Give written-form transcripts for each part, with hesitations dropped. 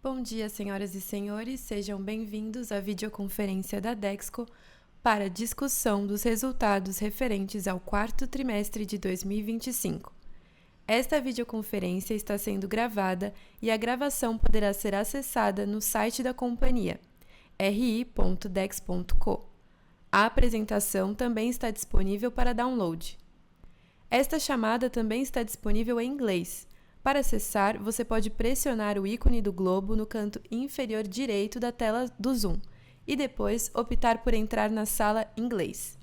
Bom dia, senhoras e senhores, sejam bem-vindos à videoconferência da Dexco para discussão dos resultados referentes ao quarto trimestre de 2025. Esta videoconferência está sendo gravada e a gravação poderá ser acessada no site da companhia, ri.dex.co. A apresentação também está disponível para download. Esta chamada também está disponível em inglês. Para acessar, você pode pressionar o ícone do globo no canto inferior direito da tela do Zoom e depois optar por entrar na sala inglês.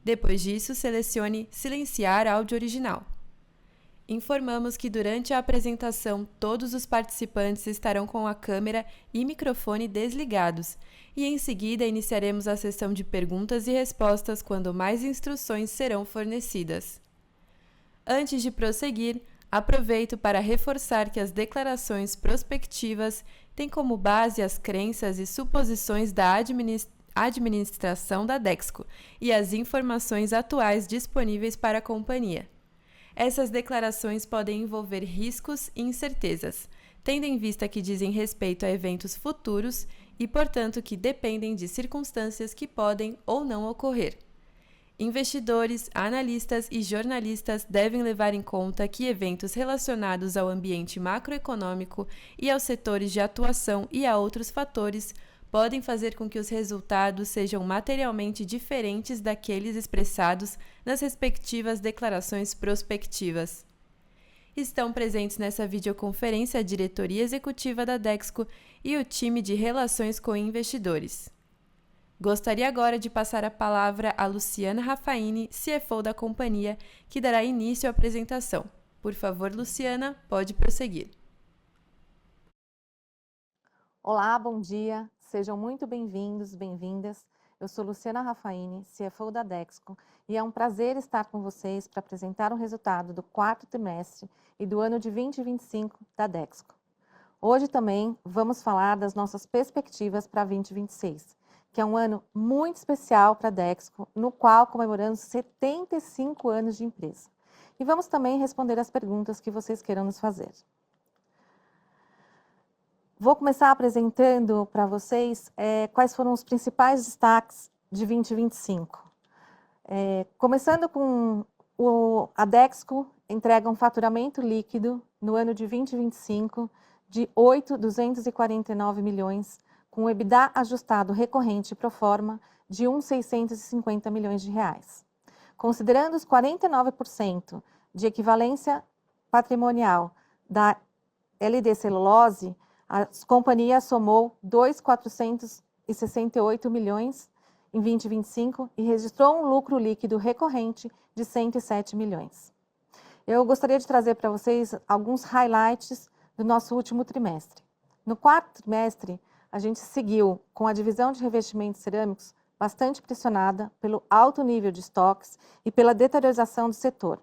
Depois disso, selecione Silenciar áudio original. Informamos que durante a apresentação todos os participantes estarão com a câmera e microfone desligados e em seguida iniciaremos a sessão de perguntas e respostas quando mais instruções serão fornecidas. Antes de prosseguir, aproveito para reforçar que as declarações prospectivas têm como base as crenças e suposições da administração da Dexco e as informações atuais disponíveis para a companhia. Essas declarações podem envolver riscos e incertezas, tendo em vista que dizem respeito a eventos futuros e, portanto, que dependem de circunstâncias que podem ou não ocorrer. Investidores, analistas e jornalistas devem levar em conta que eventos relacionados ao ambiente macroeconômico e aos setores de atuação e a outros fatores podem fazer com que os resultados sejam materialmente diferentes daqueles expressados nas respectivas declarações prospectivas. Estão presentes nessa videoconferência a diretoria executiva da Dexco e o time de relações com investidores. Gostaria agora de passar a palavra a Luciana Raffaini, CFO da companhia, que dará início à apresentação. Por favor, Luciana, pode prosseguir. Olá, bom dia. Sejam muito bem-vindos, bem-vindas. Eu sou Luciana Raffaini, CFO da Dexco, e é um prazer estar com vocês para apresentar o resultado do quarto trimestre e do ano de 2025 da Dexco. Hoje também vamos falar das nossas perspectivas para 2026. Que é um ano muito especial para a Dexco, no qual comemoramos 75 anos de empresa. E vamos também responder as perguntas que vocês queiram nos fazer. Vou começar apresentando para vocês quais foram os principais destaques de 2025. Começando com a Dexco entrega um faturamento líquido no ano de 2025 de 8.249 milhões, com o EBITDA ajustado recorrente pro forma de 1.650 milhões de reais. Considerando os 49% de equivalência patrimonial da LD Celulose, a companhia somou 2.468 milhões em 2025 e registrou um lucro líquido recorrente de 107 milhões. Eu gostaria de trazer para vocês alguns highlights do nosso último trimestre. No quarto trimestre, a gente seguiu com a divisão de revestimentos cerâmicos bastante pressionada pelo alto nível de estoques e pela deteriorização do setor.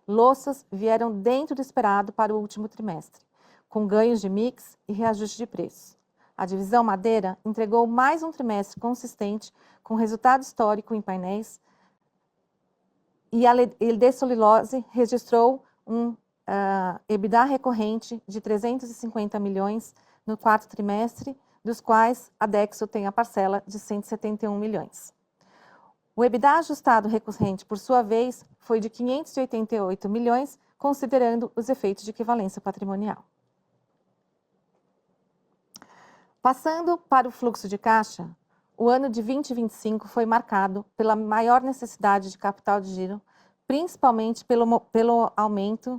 Louças vieram dentro do esperado para o último trimestre, com ganhos de mix e reajuste de preços. A divisão madeira entregou mais um trimestre consistente com resultado histórico em painéis e a LD Celulose registrou um EBITDA recorrente de 350 milhões no quarto trimestre, dos quais a Dexco tem a parcela de 171 milhões. O EBITDA ajustado recorrente, por sua vez, foi de 588 milhões, considerando os efeitos de equivalência patrimonial. Passando para o fluxo de caixa, o ano de 2025 foi marcado pela maior necessidade de capital de giro, principalmente pelo aumento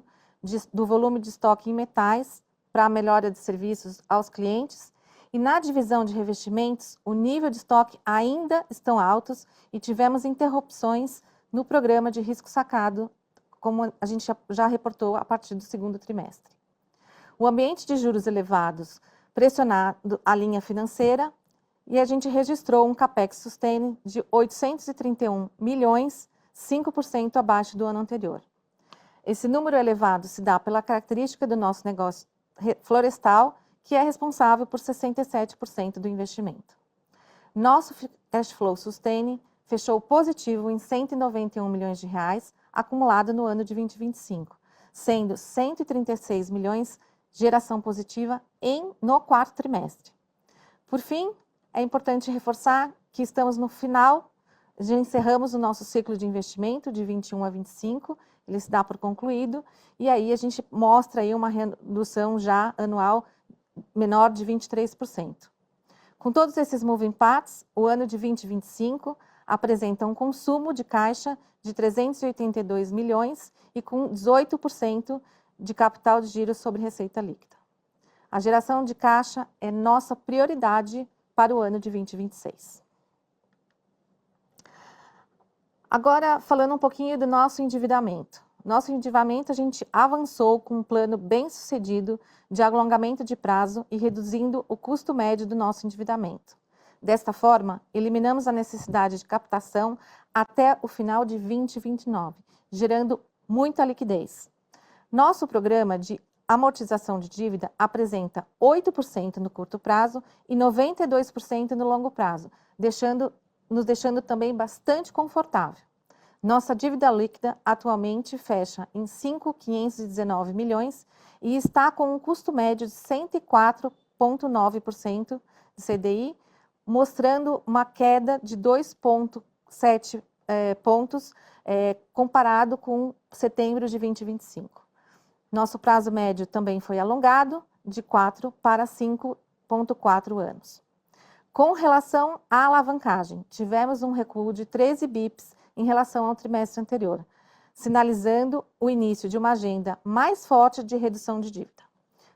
do volume de estoque em metais para a melhora de serviços aos clientes. E na divisão de revestimentos, o nível de estoque ainda estão altos e tivemos interrupções no programa de risco sacado, como a gente já reportou a partir do segundo trimestre. O ambiente de juros elevados pressionado a linha financeira e a gente registrou um CAPEX sustain de 831 milhões, 5% abaixo do ano anterior. Esse número elevado se dá pela característica do nosso negócio florestal, que é responsável por 67% do investimento. Nosso cash flow sustain fechou positivo em 191 milhões de reais, acumulado no ano de 2025, sendo 136 milhões geração positiva no quarto trimestre. Por fim, é importante reforçar que estamos no final, já encerramos o nosso ciclo de investimento de 21 a 25, ele se dá por concluído, e aí a gente mostra aí uma redução já anual menor de 23%. Com todos esses moving parts, o ano de 2025 apresenta um consumo de caixa de 382 milhões e com 18% de capital de giro sobre receita líquida. A geração de caixa é nossa prioridade para o ano de 2026. Agora, falando um pouquinho do nosso endividamento. Nosso endividamento, a gente avançou com um plano bem sucedido de alongamento de prazo e reduzindo o custo médio do nosso endividamento. Desta forma, eliminamos a necessidade de captação até o final de 2029, gerando muita liquidez. Nosso programa de amortização de dívida apresenta 8% no curto prazo e 92% no longo prazo, nos deixando também bastante confortável. Nossa dívida líquida atualmente fecha em 5.519 milhões e está com um custo médio de 104,9% de CDI, mostrando uma queda de 2,7 pontos comparado com setembro de 2025. Nosso prazo médio também foi alongado de 4 para 5,4 anos. Com relação à alavancagem, tivemos um recuo de 13 bips em relação ao trimestre anterior, sinalizando o início de uma agenda mais forte de redução de dívida.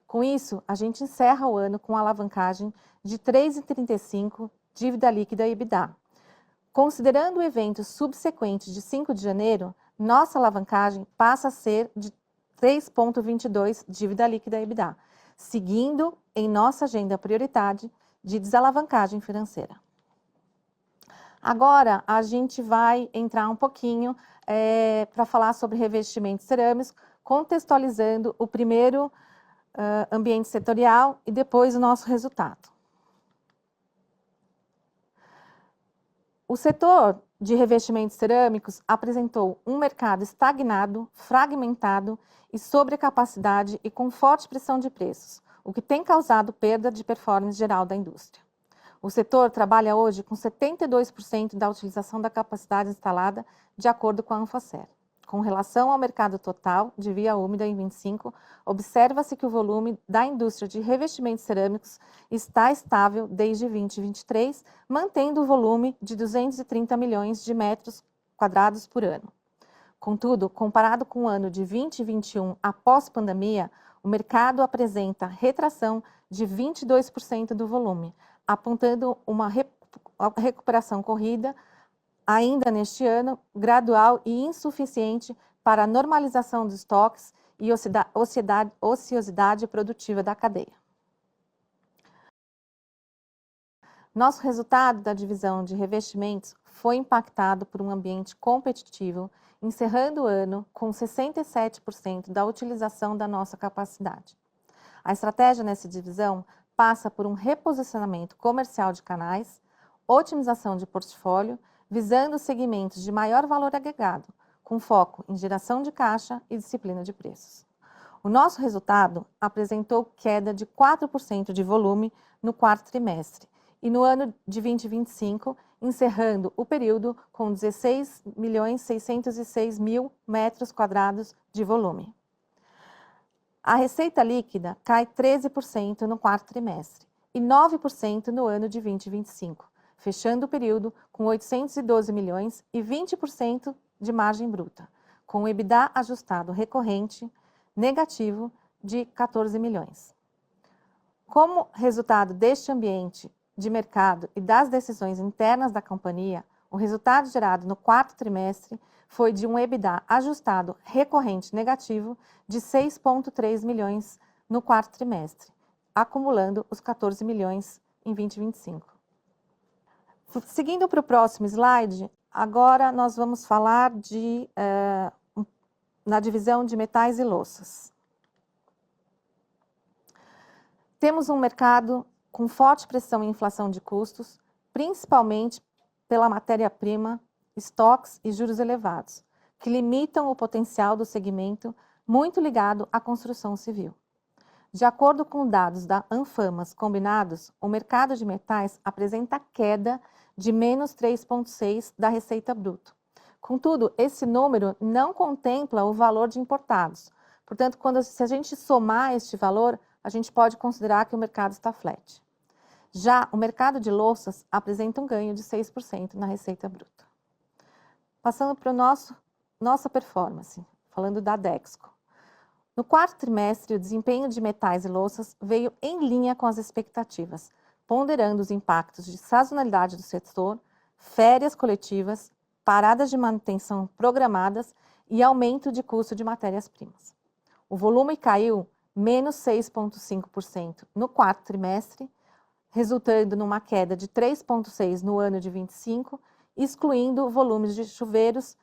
Com isso, a gente encerra o ano com alavancagem de 3,35 dívida líquida e EBITDA. Considerando o evento subsequente de 5 de janeiro, nossa alavancagem passa a ser de 3,22 dívida líquida e EBITDA, seguindo em nossa agenda prioritária de desalavancagem financeira. Agora, a gente vai entrar um pouquinho para falar sobre revestimentos cerâmicos, contextualizando o primeiro ambiente setorial e depois o nosso resultado. O setor de revestimentos cerâmicos apresentou um mercado estagnado, fragmentado e sobrecapacidade e com forte pressão de preços, o que tem causado perda de performance geral da indústria. O setor trabalha hoje com 72% da utilização da capacidade instalada, de acordo com a Anfacer. Com relação ao mercado total de via úmida em 25, observa-se que o volume da indústria de revestimentos cerâmicos está estável desde 2023, mantendo o volume de 230 milhões de metros quadrados por ano. Contudo, comparado com o ano de 2021 após pandemia, o mercado apresenta retração de 22% do volume, apontando uma recuperação corrida ainda neste ano, gradual e insuficiente para a normalização dos estoques e ociosidade produtiva da cadeia. Nosso resultado da divisão de revestimentos foi impactado por um ambiente competitivo, encerrando o ano com 67% da utilização da nossa capacidade. A estratégia nessa divisão passa por um reposicionamento comercial de canais, otimização de portfólio, visando segmentos de maior valor agregado, com foco em geração de caixa e disciplina de preços. O nosso resultado apresentou queda de 4% de volume no quarto trimestre e no ano de 2025, encerrando o período com 16.606.000 metros quadrados de volume. A receita líquida cai 13% no quarto trimestre e 9% no ano de 2025, fechando o período com 812 milhões e 20% de margem bruta, com o EBITDA ajustado recorrente negativo de 14 milhões. Como resultado deste ambiente de mercado e das decisões internas da companhia, o resultado gerado no quarto trimestre foi de um EBITDA ajustado recorrente negativo de 6,3 milhões no quarto trimestre, acumulando os 14 milhões em 2025. Seguindo para o próximo slide, agora nós vamos falar na divisão de metais e louças. Temos um mercado com forte pressão e inflação de custos, principalmente pela matéria-prima, estoques e juros elevados, que limitam o potencial do segmento muito ligado à construção civil. De acordo com dados da Anfamas combinados, o mercado de metais apresenta queda de menos 3,6% da receita bruta. Contudo, esse número não contempla o valor de importados. Portanto, se a gente somar este valor, a gente pode considerar que o mercado está flat. Já o mercado de louças apresenta um ganho de 6% na receita bruta. Passando para nossa performance, falando da Dexco. No quarto trimestre, o desempenho de metais e louças veio em linha com as expectativas, ponderando os impactos de sazonalidade do setor, férias coletivas, paradas de manutenção programadas e aumento de custo de matérias-primas. O volume caiu menos 6,5% no quarto trimestre, resultando numa queda de 3,6% no ano de 25, excluindo volumes de chuveiros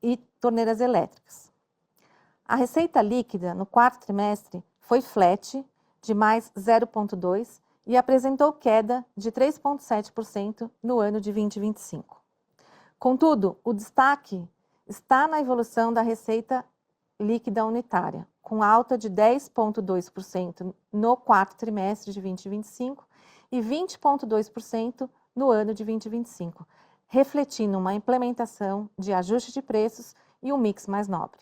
e torneiras elétricas. A receita líquida no quarto trimestre foi flat, de mais 0,2%, e apresentou queda de 3,7% no ano de 2025. Contudo, o destaque está na evolução da receita líquida unitária, com alta de 10,2% no quarto trimestre de 2025 e 20,2% no ano de 2025, refletindo uma implementação de ajuste de preços e um mix mais nobre.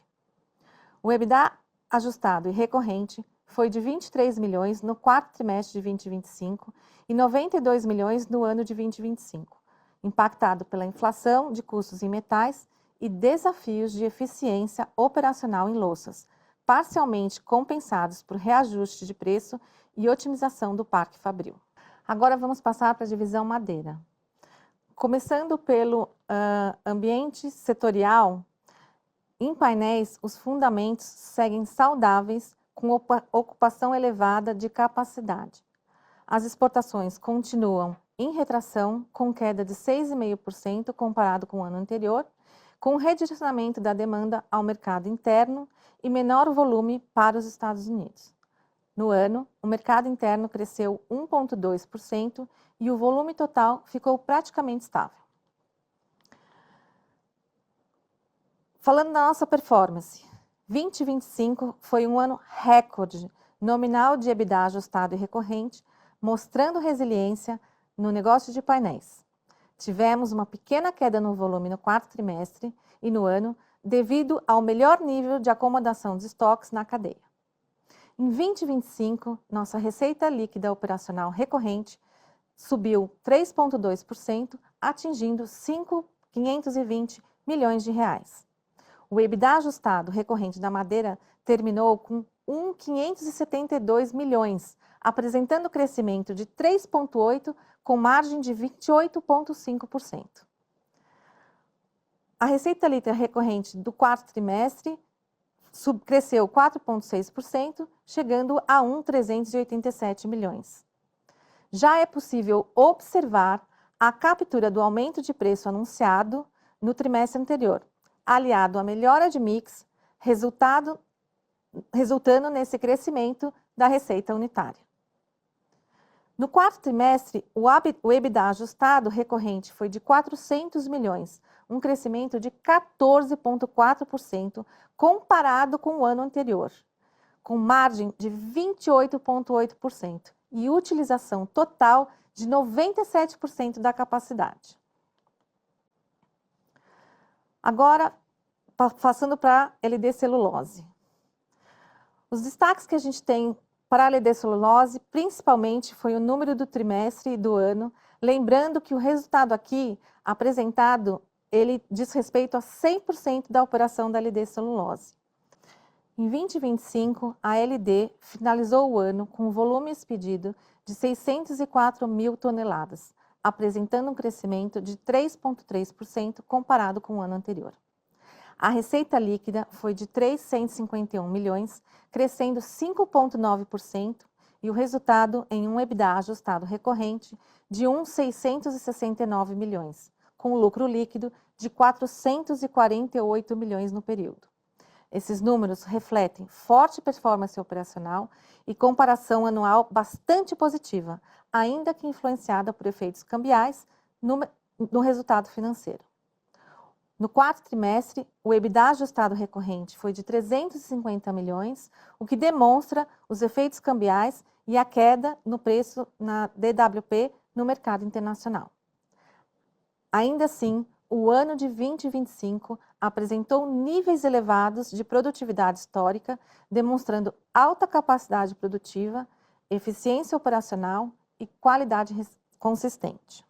O EBITDA ajustado e recorrente foi de 23 milhões no quarto trimestre de 2025 e 92 milhões no ano de 2025, impactado pela inflação de custos em metais e desafios de eficiência operacional em louças, parcialmente compensados por reajuste de preço e otimização do parque fabril. Agora vamos passar para a divisão madeira. Começando pelo ambiente setorial, em painéis, os fundamentos seguem saudáveis, com ocupação elevada de capacidade. As exportações continuam em retração, com queda de 6,5% comparado com o ano anterior, com redirecionamento da demanda ao mercado interno e menor volume para os Estados Unidos. No ano, o mercado interno cresceu 1,2% e o volume total ficou praticamente estável. Falando da nossa performance, 2025 foi um ano recorde nominal de EBITDA ajustado e recorrente, mostrando resiliência no negócio de painéis. Tivemos uma pequena queda no volume no quarto trimestre e no ano, devido ao melhor nível de acomodação dos estoques na cadeia. Em 2025, nossa receita líquida operacional recorrente subiu 3,2%, atingindo 520 milhões de reais. O EBITDA ajustado recorrente da madeira terminou com 572 milhões, apresentando crescimento de 3,8% com margem de 28,5%. A receita líquida recorrente do quarto trimestre cresceu 4,6%, chegando a 1,387 milhões. Já é possível observar a captura do aumento de preço anunciado no trimestre anterior, aliado à melhora de mix, resultando nesse crescimento da receita unitária. No quarto trimestre, o EBITDA ajustado recorrente foi de 400 milhões, um crescimento de 14,4% comparado com o ano anterior, com margem de 28,8% e utilização total de 97% da capacidade. Agora, passando para a LD Celulose. Os destaques que a gente tem para a LD Celulose, principalmente, foi o número do trimestre e do ano, lembrando que o resultado aqui apresentado, ele diz respeito a 100% da operação da LD Celulose. Em 2025, a LD finalizou o ano com um volume expedido de 604 mil toneladas, apresentando um crescimento de 3,3% comparado com o ano anterior. A receita líquida foi de 351 milhões, crescendo 5,9%, e o resultado em um EBITDA ajustado recorrente de 669 milhões, com lucro líquido de 448 milhões no período. Esses números refletem forte performance operacional e comparação anual bastante positiva, ainda que influenciada por efeitos cambiais no resultado financeiro. No quarto trimestre, o EBITDA ajustado recorrente foi de 350 milhões, o que demonstra os efeitos cambiais e a queda no preço na DWP no mercado internacional. Ainda assim, o ano de 2025 apresentou níveis elevados de produtividade histórica, demonstrando alta capacidade produtiva, eficiência operacional e qualidade consistente.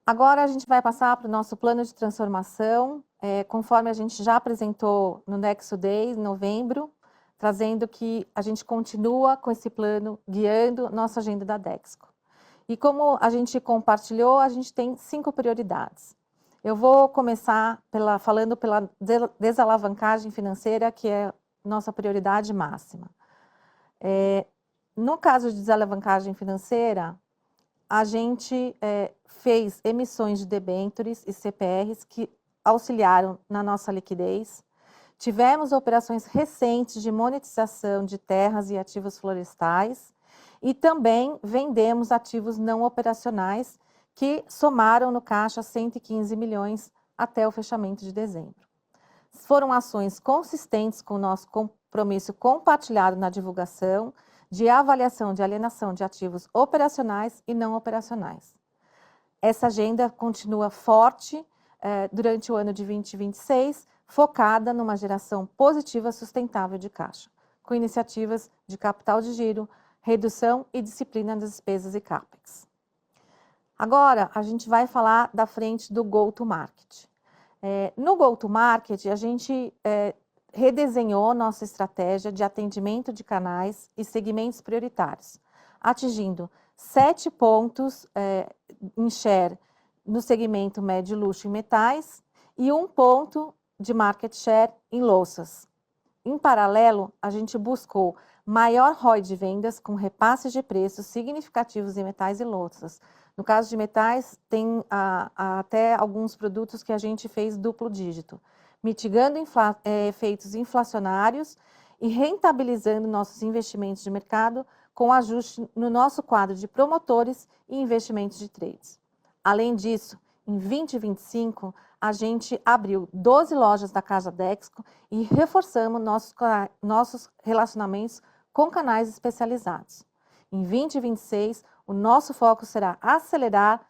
Agora a gente vai passar para o nosso plano de transformação, conforme a gente já apresentou no Nexo Day, em novembro, trazendo que a gente continua com esse plano guiando nossa agenda da Dexco. E como a gente compartilhou, a gente tem 5 prioridades. Eu vou começar falando pela desalavancagem financeira, que é nossa prioridade máxima. No caso de desalavancagem financeira, a gente fez emissões de debêntures e CPRs que auxiliaram na nossa liquidez. Tivemos operações recentes de monetização de terras e ativos florestais e também vendemos ativos não operacionais que somaram no caixa 115 milhões até o fechamento de dezembro. Foram ações consistentes com o nosso compromisso compartilhado na divulgação de avaliação de alienação de ativos operacionais e não operacionais. Essa agenda continua forte durante o ano de 2026, focada numa geração positiva sustentável de caixa, com iniciativas de capital de giro, redução e disciplina das despesas e CAPEX. Agora, a gente vai falar da frente do Go-to-Market. No Go-to-Market, a gente redesenhou nossa estratégia de atendimento de canais e segmentos prioritários, atingindo 7 pontos em share no segmento médio luxo e metais e 1 ponto de market share em louças. Em paralelo, a gente buscou maior ROI de vendas com repasses de preços significativos em metais e louças. No caso de metais, tem até alguns produtos que a gente fez duplo dígito, mitigando efeitos inflacionários e rentabilizando nossos investimentos de mercado com ajuste no nosso quadro de promotores e investimentos de trades. Além disso, em 2025, a gente abriu 12 lojas da Casa Dexco e reforçamos nossos relacionamentos com canais especializados. Em 2026, o nosso foco será acelerar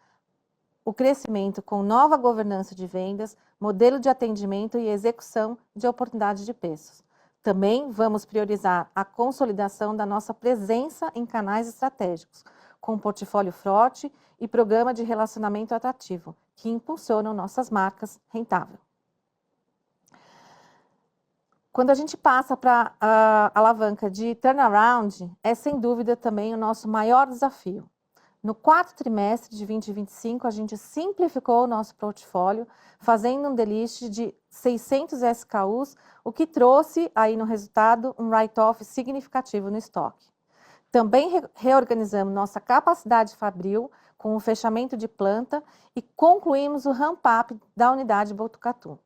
o crescimento com nova governança de vendas, modelo de atendimento e execução de oportunidades de preços. Também vamos priorizar a consolidação da nossa presença em canais estratégicos, com portfólio forte e programa de relacionamento atrativo, que impulsionam nossas marcas rentável. Quando a gente passa para a alavanca de turnaround, é sem dúvida também o nosso maior desafio. No quarto trimestre de 2025, a gente simplificou o nosso portfólio, fazendo um delist de 600 SKUs, o que trouxe aí no resultado um write-off significativo no estoque. Também reorganizamos nossa capacidade fabril com o fechamento de planta e concluímos o ramp-up da unidade Botucatu.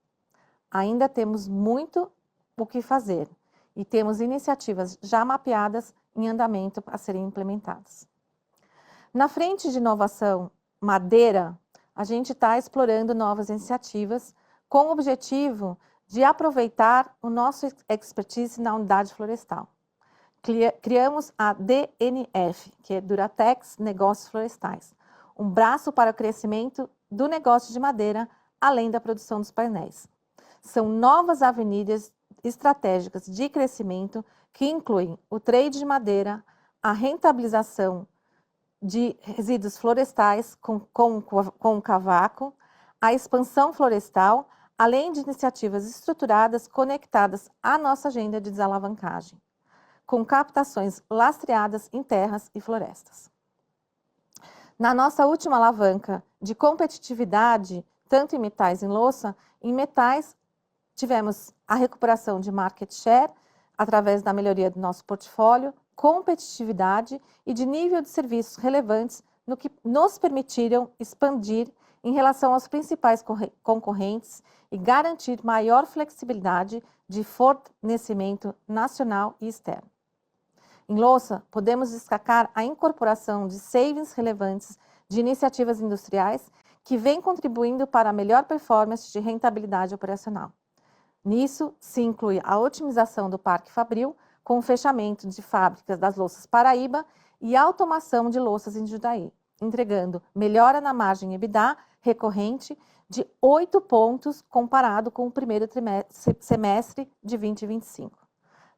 Ainda temos muito o que fazer e temos iniciativas já mapeadas em andamento a serem implementadas. Na frente de inovação madeira, a gente está explorando novas iniciativas com o objetivo de aproveitar o nosso expertise na unidade florestal. Criamos a DNF, que é Duratex Negócios Florestais, um braço para o crescimento do negócio de madeira, além da produção dos painéis. São novas avenidas estratégicas de crescimento que incluem o trade de madeira, a rentabilização de resíduos florestais com cavaco, a expansão florestal, além de iniciativas estruturadas conectadas à nossa agenda de desalavancagem, com captações lastreadas em terras e florestas. Na nossa última alavanca de competitividade, tanto em metais e em louça, em metais tivemos a recuperação de market share através da melhoria do nosso portfólio, competitividade e de nível de serviços relevantes no que nos permitiram expandir em relação aos principais concorrentes e garantir maior flexibilidade de fornecimento nacional e externo. Em louça, podemos destacar a incorporação de savings relevantes de iniciativas industriais que vem contribuindo para a melhor performance de rentabilidade operacional. Nisso, se inclui a otimização do Parque Fabril, com o fechamento de fábricas das louças Paraíba e a automação de louças em Jundiaí, entregando melhora na margem EBITDA recorrente de 8 pontos comparado com o primeiro semestre de 2025.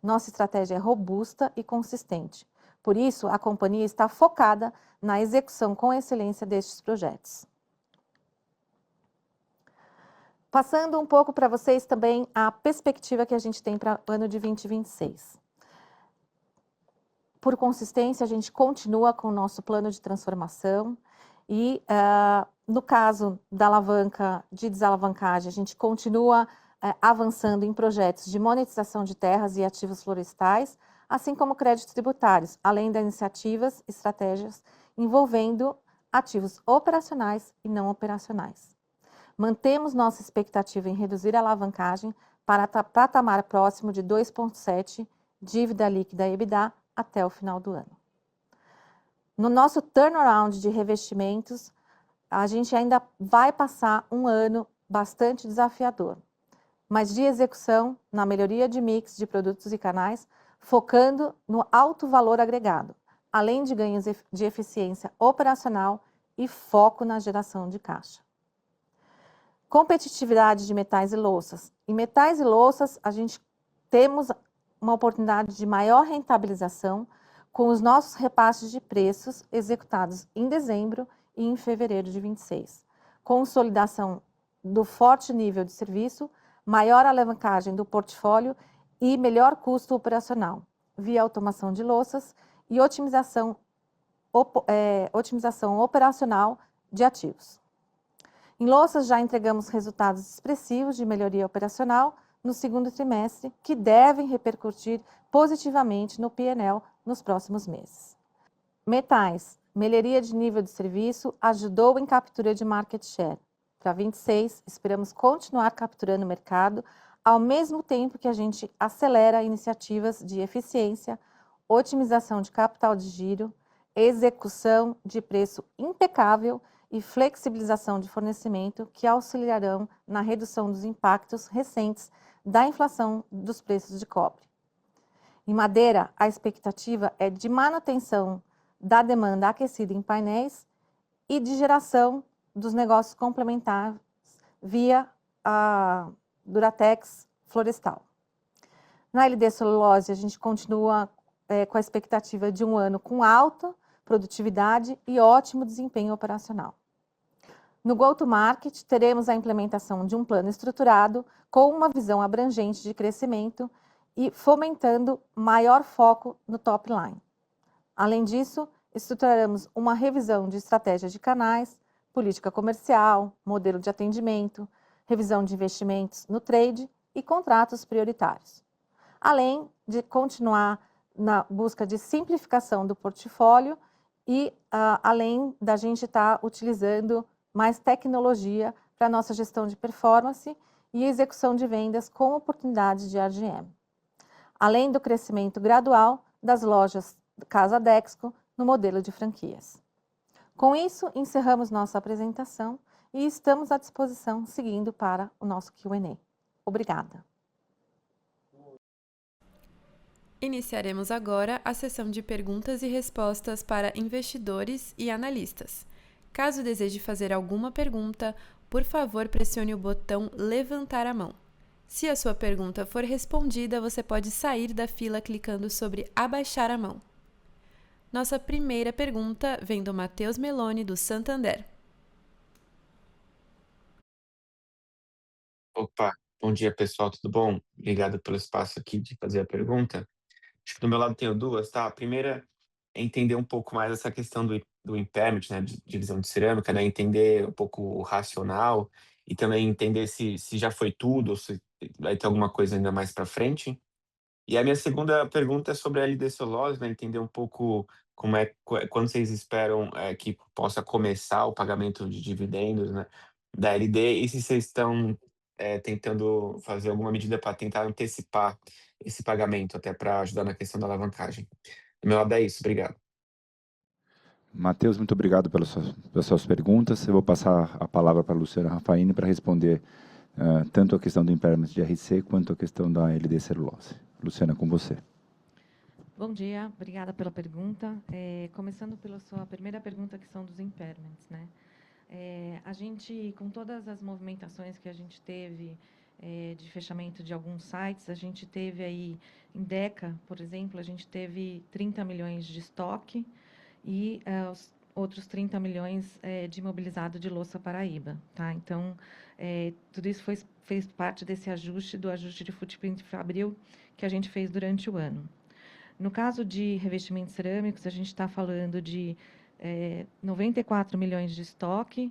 Nossa estratégia é robusta e consistente. Por isso, a companhia está focada na execução com excelência destes projetos. Passando um pouco para vocês também a perspectiva que a gente tem para o ano de 2026. Por consistência, a gente continua com o nosso plano de transformação e, no caso da alavanca de desalavancagem, a gente continua avançando em projetos de monetização de terras e ativos florestais, assim como créditos tributários, além das iniciativas e estratégias envolvendo ativos operacionais e não operacionais. Mantemos nossa expectativa em reduzir a alavancagem para patamar próximo de 2,7 dívida líquida EBITDA até o final do ano. No nosso turnaround de revestimentos, a gente ainda vai passar um ano bastante desafiador, mas de execução na melhoria de mix de produtos e canais, focando no alto valor agregado, além de ganhos de eficiência operacional e foco na geração de caixa. Competitividade de metais e louças. Em metais e louças, a gente temos uma oportunidade de maior rentabilização com os nossos repasses de preços executados em dezembro e em fevereiro de 26. Consolidação do forte nível de serviço, maior alavancagem do portfólio e melhor custo operacional, via automação de louças e otimização operacional de ativos. Em louças, já entregamos resultados expressivos de melhoria operacional no segundo trimestre, que devem repercutir positivamente no P&L nos próximos meses. Metais, melhoria de nível de serviço ajudou em captura de market share. Para 26, esperamos continuar capturando o mercado, ao mesmo tempo que a gente acelera iniciativas de eficiência, otimização de capital de giro, execução de preço impecável e flexibilização de fornecimento que auxiliarão na redução dos impactos recentes da inflação dos preços de cobre. Em madeira, a expectativa é de manutenção da demanda aquecida em painéis e de geração dos negócios complementares via a Duratex Florestal. Na LD Celulose, a gente continua com a expectativa de um ano com alta produtividade e ótimo desempenho operacional. No Go-to-Market, teremos a implementação de um plano estruturado com uma visão abrangente de crescimento e fomentando maior foco no top line. Além disso, estruturaremos uma revisão de estratégia de canais, política comercial, modelo de atendimento, revisão de investimentos no trade e contratos prioritários. Além de continuar na busca de simplificação do portfólio e além da gente estar utilizando mais tecnologia para a nossa gestão de performance e execução de vendas com oportunidades de RGM. Além do crescimento gradual das lojas Casa Dexco no modelo de franquias. Com isso, encerramos nossa apresentação e estamos à disposição seguindo para o nosso Q&A. Obrigada. Iniciaremos agora a sessão de perguntas e respostas para investidores e analistas. Caso deseje fazer alguma pergunta, por favor pressione o botão levantar a mão. Se a sua pergunta for respondida, você pode sair da fila clicando sobre abaixar a mão. Nossa primeira pergunta vem do Matheus Meloni, do Santander. Opa, bom dia pessoal, tudo bom? Obrigado pelo espaço aqui de fazer a pergunta. Acho que do meu lado tenho duas, tá? A primeira é entender um pouco mais essa questão do impairment, né, de divisão de cerâmica, né? Entender um pouco o racional e também entender se já foi tudo ou se vai ter alguma coisa ainda mais para frente. E a minha segunda pergunta é sobre a LD Celulose, né? Entender um pouco como quando vocês esperam que possa começar o pagamento de dividendos, né, da LD e se vocês estão tentando fazer alguma medida para tentar antecipar esse pagamento, até para ajudar na questão da alavancagem. Do meu lado é isso, obrigado. Matheus, muito obrigado pelas suas perguntas. Eu vou passar a palavra para a Luciana Raffaini para responder tanto a questão do impairment de RC quanto a questão da LD celulose. Luciana, com você. Bom dia, obrigada pela pergunta. Começando pela sua primeira pergunta, que são dos impairments, né? A gente, com todas as movimentações que a gente teve de fechamento de alguns sites, a gente teve aí, em DECA, por exemplo, a gente teve 30 milhões de estoque e os outros 30 milhões de imobilizado de Louça Paraíba, tá? Então, tudo isso fez parte desse ajuste, do ajuste de footprint fabril que a gente fez durante o ano. No caso de revestimentos cerâmicos, a gente está falando de 94 milhões de estoque.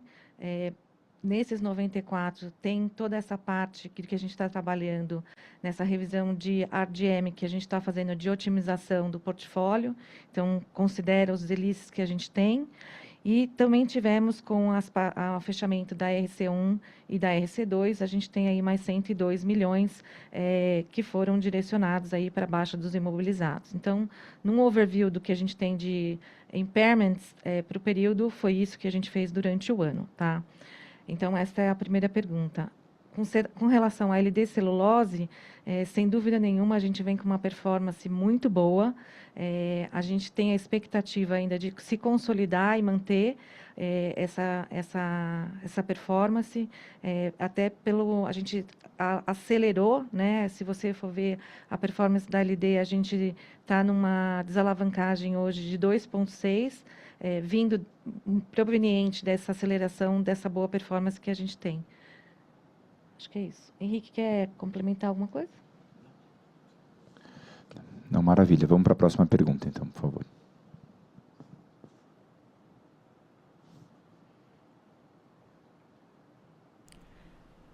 Nesses 94, tem toda essa parte que a gente está trabalhando nessa revisão de RDM, que a gente está fazendo de otimização do portfólio. Então, considera os delícias que a gente tem. E também tivemos, com o fechamento da RC1 e da RC2, a gente tem aí mais 102 milhões que foram direcionados aí para baixo dos imobilizados. Então, num overview do que a gente tem de impairments para o período, foi isso que a gente fez durante o ano, tá? Então, essa é a primeira pergunta. Com relação à LD celulose, sem dúvida nenhuma, a gente vem com uma performance muito boa. A gente tem a expectativa ainda de se consolidar e manter essa performance, até a gente acelerou, né? Se você for ver a performance da LD, a gente está numa desalavancagem hoje de 2,6, vindo proveniente dessa aceleração, dessa boa performance que a gente tem. Acho que é isso. Henrique, quer complementar alguma coisa? Não, maravilha. Vamos para a próxima pergunta, então, por favor.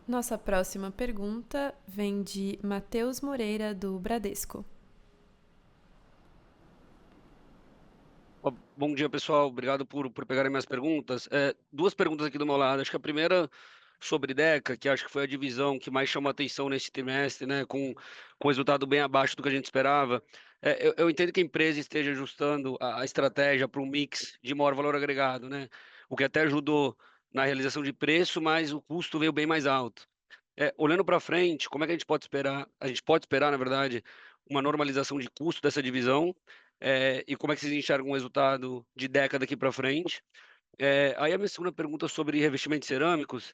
Nossa próxima pergunta vem de Matheus Moreira, do Bradesco. Bom dia, pessoal. Obrigado por pegarem minhas perguntas. Duas perguntas aqui do meu lado. Acho que a primeira sobre DECA, que acho que foi a divisão que mais chamou atenção nesse trimestre, né, com resultado bem abaixo do que a gente esperava. Eu entendo que a empresa esteja ajustando a estratégia para um mix de maior valor agregado, né, o que até ajudou na realização de preço, mas o custo veio bem mais alto. Olhando para frente, como é que a gente pode esperar? A gente pode esperar, na verdade, uma normalização de custo dessa divisão, e como é que vocês enxergam o resultado de DECA daqui para frente? Aí a minha segunda pergunta sobre revestimentos cerâmicos,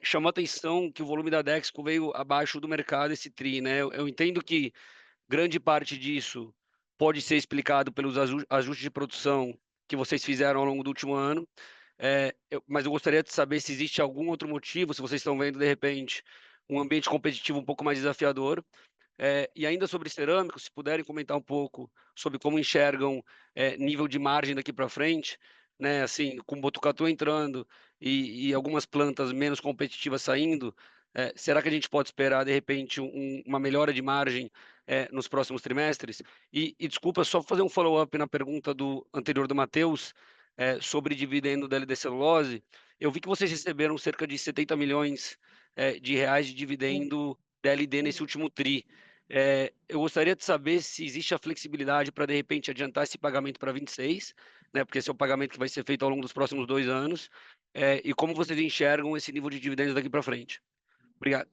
chamou a atenção que o volume da Dexco veio abaixo do mercado esse tri, né? Eu entendo que grande parte disso pode ser explicado pelos ajustes de produção que vocês fizeram ao longo do último ano, mas eu gostaria de saber se existe algum outro motivo, se vocês estão vendo, de repente, um ambiente competitivo um pouco mais desafiador. E ainda sobre cerâmicos, se puderem comentar um pouco sobre como enxergam nível de margem daqui para frente, né? Assim, com o Botucatu entrando e algumas plantas menos competitivas saindo, será que a gente pode esperar, de repente, uma melhora de margem nos próximos trimestres? E desculpa, só fazer um follow-up na pergunta anterior do Matheus, sobre dividendo da LD Celulose. Eu vi que vocês receberam cerca de 70 milhões de reais de dividendo da LD nesse último tri. Eu gostaria de saber se existe a flexibilidade para, de repente, adiantar esse pagamento para 26, né, porque esse é o pagamento que vai ser feito ao longo dos próximos 2 anos, e como vocês enxergam esse nível de dividendos daqui para frente. Obrigado.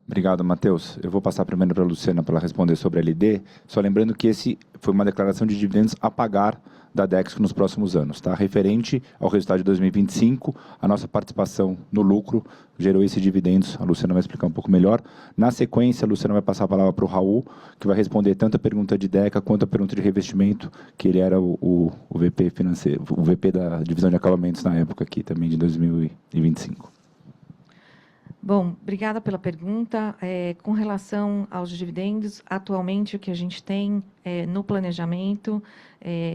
Obrigado, Matheus. Eu vou passar primeiro para a Luciana para ela responder sobre a LD, só lembrando que esse foi uma declaração de dividendos a pagar da Dexco nos próximos anos, tá? Referente ao resultado de 2025, a nossa participação no lucro gerou esses dividendos. A Luciana vai explicar um pouco melhor. Na sequência, a Luciana vai passar a palavra para o Raul, que vai responder tanto a pergunta de DECA quanto a pergunta de revestimento, que ele era o VP financeiro, o VP da divisão de acabamentos na época aqui também de 2025. Bom, obrigada pela pergunta. Com relação aos dividendos, atualmente o que a gente tem no planejamento,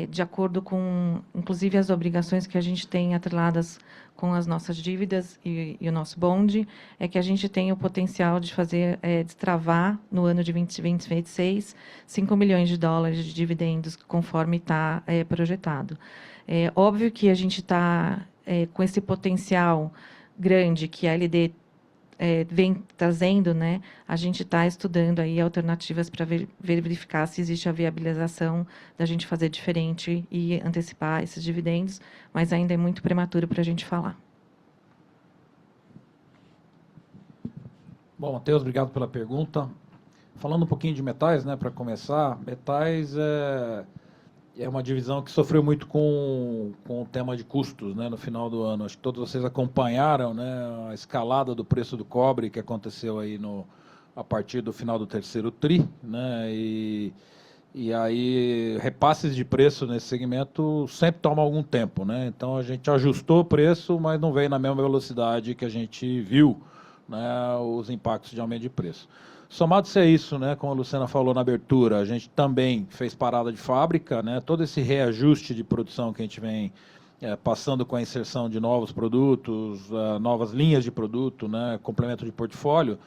de acordo com, inclusive, as obrigações que a gente tem atreladas com as nossas dívidas e o nosso bonde, é que a gente tem o potencial de fazer, destravar no ano de 2026, 5 milhões de dólares de dividendos, conforme está projetado. Óbvio que a gente está com esse potencial grande que a LD vem trazendo, né, a gente está estudando aí alternativas para verificar se existe a viabilização da gente fazer diferente e antecipar esses dividendos, mas ainda é muito prematuro para a gente falar. Bom, Matheus, obrigado pela pergunta. Falando um pouquinho de metais, né, para começar, metais é uma divisão que sofreu muito com o tema de custos, né, no final do ano. Acho que todos vocês acompanharam, né, a escalada do preço do cobre que aconteceu aí a partir do final do terceiro tri, né, e aí repasses de preço nesse segmento sempre tomam algum tempo, né? Então a gente ajustou o preço, mas não veio na mesma velocidade que a gente viu, né, os impactos de aumento de preço. Somado-se a isso, né, como a Luciana falou na abertura, a gente também fez parada de fábrica, né, todo esse reajuste de produção que a gente vem passando com a inserção de novos produtos, novas linhas de produto, né, complemento de portfólio,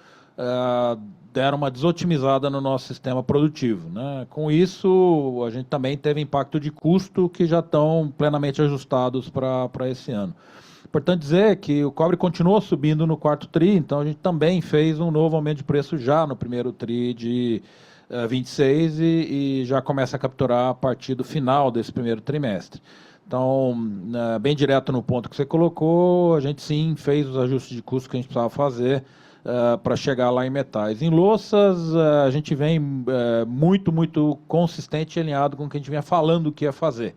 deram uma desotimizada no nosso sistema produtivo, né. Com isso, a gente também teve impacto de custo que já estão plenamente ajustados para esse ano. Importante dizer que o cobre continuou subindo no quarto tri, então a gente também fez um novo aumento de preço já no primeiro tri de 26 e já começa a capturar a partir do final desse primeiro trimestre. Então, bem direto no ponto que você colocou, a gente sim fez os ajustes de custo que a gente precisava fazer para chegar lá em metais. Em louças, a gente vem muito consistente e alinhado com o que a gente vinha falando que ia fazer.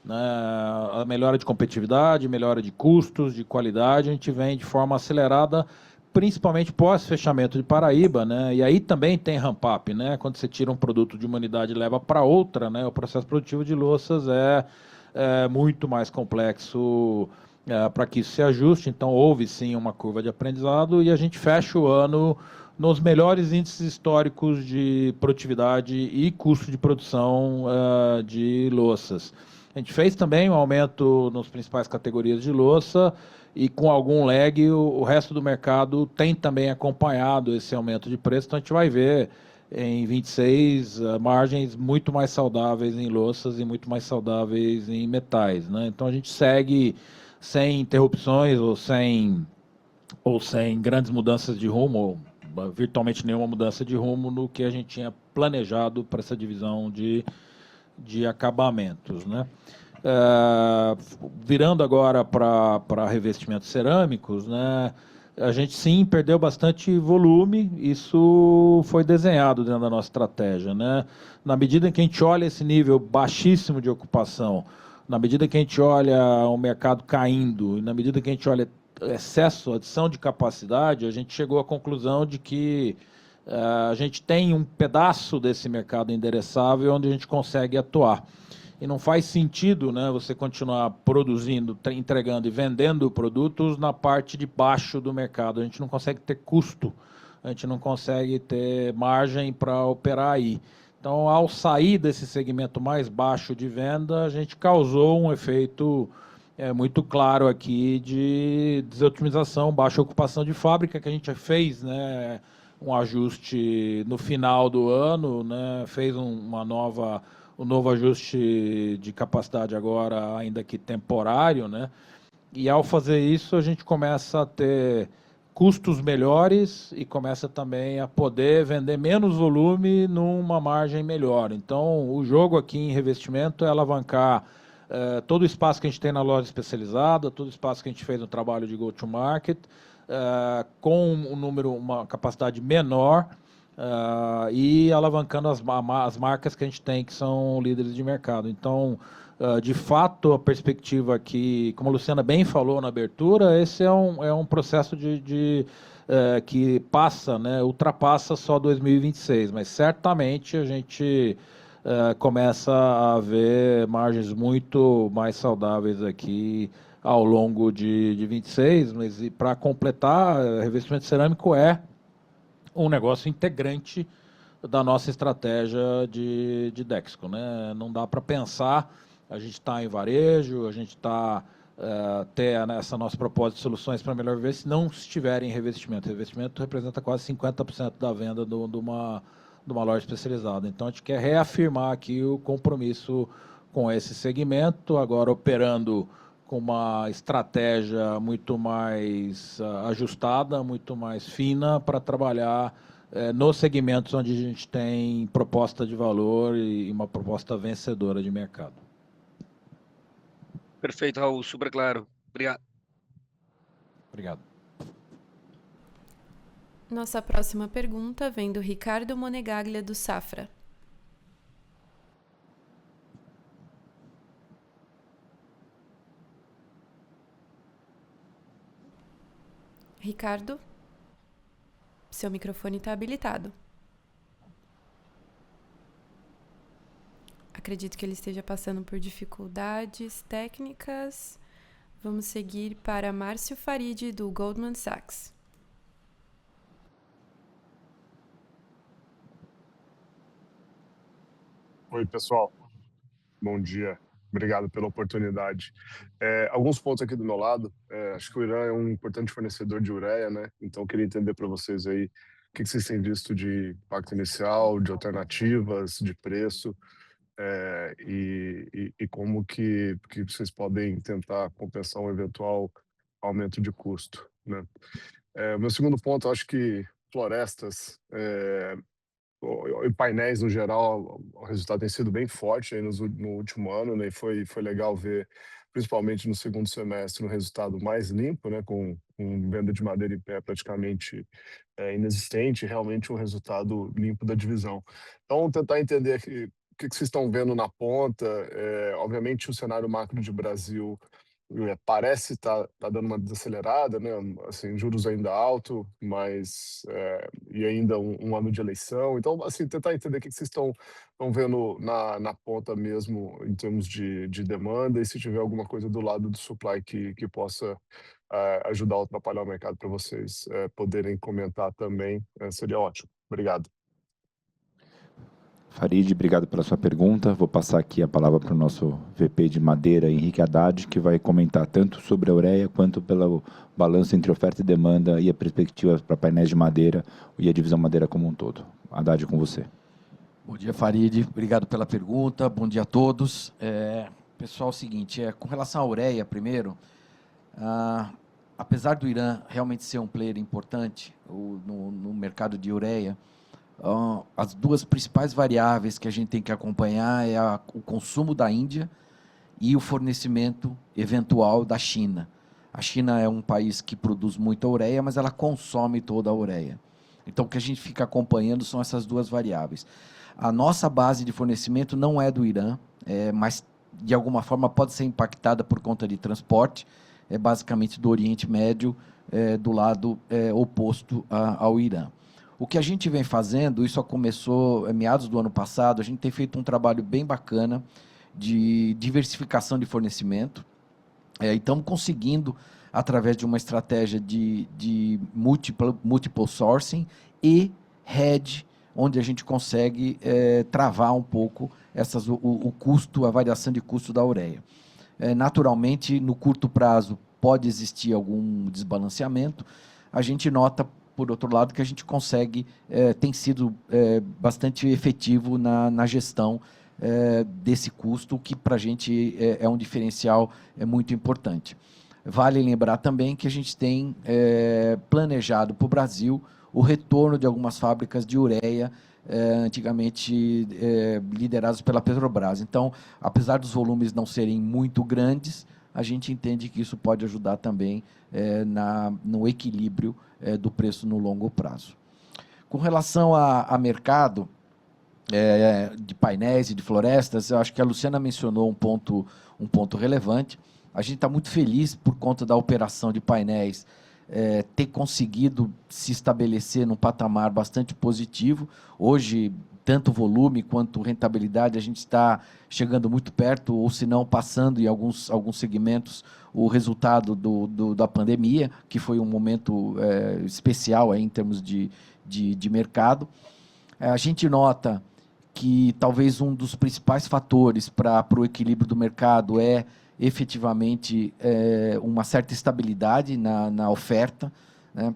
A melhora de competitividade, melhora de custos, de qualidade, a gente vem de forma acelerada, principalmente pós-fechamento de Paraíba, né? E aí também tem ramp-up, né? Quando você tira um produto de uma unidade e leva para outra, né? O processo produtivo de louças é muito mais complexo para que isso se ajuste. Então houve sim uma curva de aprendizado e a gente fecha o ano nos melhores índices históricos de produtividade e custo de produção de louças. A gente fez também um aumento nas principais categorias de louça e com algum lag o resto do mercado tem também acompanhado esse aumento de preço. Então a gente vai ver em 26 margens muito mais saudáveis em louças e muito mais saudáveis em metais, né? Então a gente segue sem interrupções ou sem grandes mudanças de rumo, ou virtualmente nenhuma mudança de rumo no que a gente tinha planejado para essa divisão de acabamentos, né? Virando agora para revestimentos cerâmicos, né? A gente sim perdeu bastante volume, isso foi desenhado dentro da nossa estratégia, né? Na medida em que a gente olha esse nível baixíssimo de ocupação, na medida que a gente olha o mercado caindo, e na medida que a gente olha excesso, adição de capacidade, a gente chegou à conclusão de que a gente tem um pedaço desse mercado endereçável onde a gente consegue atuar. E não faz sentido, né, você continuar produzindo, entregando e vendendo produtos na parte de baixo do mercado. A gente não consegue ter custo, a gente não consegue ter margem para operar aí. Então, ao sair desse segmento mais baixo de venda, a gente causou um efeito muito claro aqui de desotimização, baixa ocupação de fábrica, que a gente fez, né, um ajuste no final do ano, né, fez um novo ajuste de capacidade agora, ainda que temporário, né, e ao fazer isso a gente começa a ter custos melhores e começa também a poder vender menos volume numa margem melhor. Então, o jogo aqui em revestimento é alavancar todo o espaço que a gente tem na loja especializada, todo o espaço que a gente fez no trabalho de go-to-market, com uma capacidade menor e alavancando as marcas que a gente tem que são líderes de mercado. Então, de fato, a perspectiva aqui, como a Luciana bem falou na abertura, esse é um processo que passa, né, ultrapassa só 2026, mas certamente a gente começa a ver margens muito mais saudáveis aqui ao longo de 26, mas para completar, revestimento cerâmico é um negócio integrante da nossa estratégia de Dexco, né? Não dá para pensar, a gente está em varejo, a gente está ter essa nossa proposta de soluções para melhor viver se não estiver em revestimento. Revestimento representa quase 50% da venda de uma loja especializada. Então a gente quer reafirmar aqui o compromisso com esse segmento, agora operando com uma estratégia muito mais ajustada, muito mais fina para trabalhar nos segmentos onde a gente tem proposta de valor e uma proposta vencedora de mercado. Perfeito, Raul, super claro. Obrigado. Obrigado. Nossa próxima pergunta vem do Ricardo Monegaglia, do Safra. Ricardo, seu microfone está habilitado. Acredito que ele esteja passando por dificuldades técnicas. Vamos seguir para Márcio Farid, do Goldman Sachs. Oi, pessoal. Bom dia. Obrigado pela oportunidade. Alguns pontos aqui do meu lado. Acho que o Irã é um importante fornecedor de ureia, né? Então, eu queria entender para vocês aí o que vocês têm visto de impacto inicial, de alternativas, de preço, e como que vocês podem tentar compensar um eventual aumento de custo, né? O meu segundo ponto, eu acho que florestas e painéis no geral, o resultado tem sido bem forte aí no último ano, né? E foi legal ver, principalmente no segundo semestre, um resultado mais limpo, né? Com venda de madeira em pé praticamente inexistente, realmente um resultado limpo da divisão. Então, tentar entender aqui o que vocês estão vendo na ponta. Obviamente, o cenário macro de Brasil parece estar dando uma desacelerada, né? Assim, juros ainda alto, mas e ainda um ano de eleição. Então, assim, tentar entender o que vocês estão vendo na ponta mesmo em termos de demanda, e se tiver alguma coisa do lado do supply que possa ajudar a atrapalhar o mercado para vocês poderem comentar também, seria ótimo. Obrigado. Farid, obrigado pela sua pergunta. Vou passar aqui a palavra para o nosso VP de madeira, Henrique Haddad, que vai comentar tanto sobre a ureia quanto pelo balanço entre oferta e demanda e a perspectiva para painéis de madeira e a divisão madeira como um todo. Haddad, com você. Bom dia, Farid. Obrigado pela pergunta. Bom dia a todos. Pessoal, é o seguinte, com relação à ureia, primeiro, apesar do Irã realmente ser um player importante no mercado de ureia, as duas principais variáveis que a gente tem que acompanhar é o consumo da Índia e o fornecimento eventual da China. A China é um país que produz muita ureia, mas ela consome toda a ureia. Então, o que a gente fica acompanhando são essas duas variáveis. A nossa base de fornecimento não é do Irã, mas, de alguma forma, pode ser impactada por conta de transporte, basicamente do Oriente Médio, do lado oposto ao Irã. O que a gente vem fazendo, isso começou em meados do ano passado, a gente tem feito um trabalho bem bacana de diversificação de fornecimento, e estamos conseguindo, através de uma estratégia de multiple sourcing e hedge, onde a gente consegue travar um pouco o custo, a variação de custo da ureia. Naturalmente, no curto prazo, pode existir algum desbalanceamento. A gente nota, por outro lado, que a gente consegue, tem sido bastante efetivo na gestão desse custo, que para a gente é um diferencial muito importante. Vale lembrar também que a gente tem planejado para o Brasil o retorno de algumas fábricas de ureia, antigamente lideradas pela Petrobras. Então, apesar dos volumes não serem muito grandes, a gente entende que isso pode ajudar também no equilíbrio do preço no longo prazo. Com relação a mercado de painéis e de florestas, eu acho que a Luciana mencionou um ponto relevante. A gente está muito feliz por conta da operação de painéis ter conseguido se estabelecer num patamar bastante positivo. Hoje, tanto volume quanto rentabilidade, a gente está chegando muito perto, ou se não, passando em alguns segmentos o resultado da pandemia, que foi um momento especial aí, em termos de mercado. A gente nota que talvez um dos principais fatores para o equilíbrio do mercado efetivamente uma certa estabilidade na oferta. né?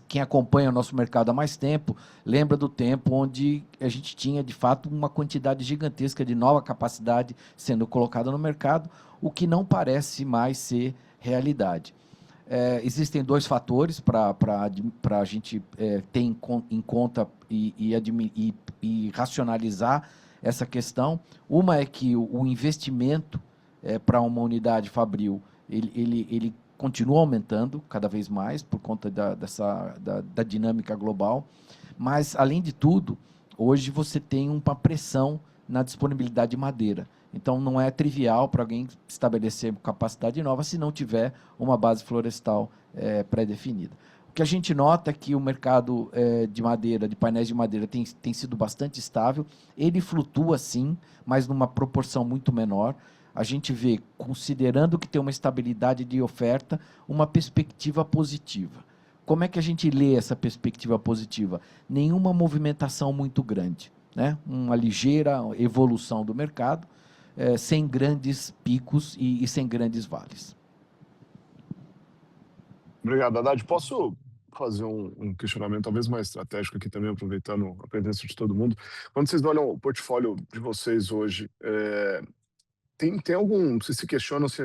Quem acompanha o nosso mercado há mais tempo, lembra do tempo onde a gente tinha, de fato, uma quantidade gigantesca de nova capacidade sendo colocada no mercado, o que não parece mais ser realidade. Existem dois fatores para a gente ter em conta e racionalizar essa questão. Uma é que o investimento para uma unidade fabril, ele continua aumentando cada vez mais por conta da dinâmica global, mas, além de tudo, hoje você tem uma pressão na disponibilidade de madeira. Então, não é trivial para alguém estabelecer capacidade nova se não tiver uma base florestal pré-definida. O que a gente nota é que o mercado de madeira, de painéis de madeira, tem sido bastante estável. Ele flutua, sim, mas numa proporção muito menor. A gente vê, considerando que tem uma estabilidade de oferta, uma perspectiva positiva. Como é que a gente lê essa perspectiva positiva? Nenhuma movimentação muito grande, né? Uma ligeira evolução do mercado, sem grandes picos e sem grandes vales. Obrigado, Haddad. Posso fazer um questionamento talvez mais estratégico aqui também, aproveitando a presença de todo mundo? Quando vocês olham o portfólio de vocês hoje, tem algum, vocês se questionam se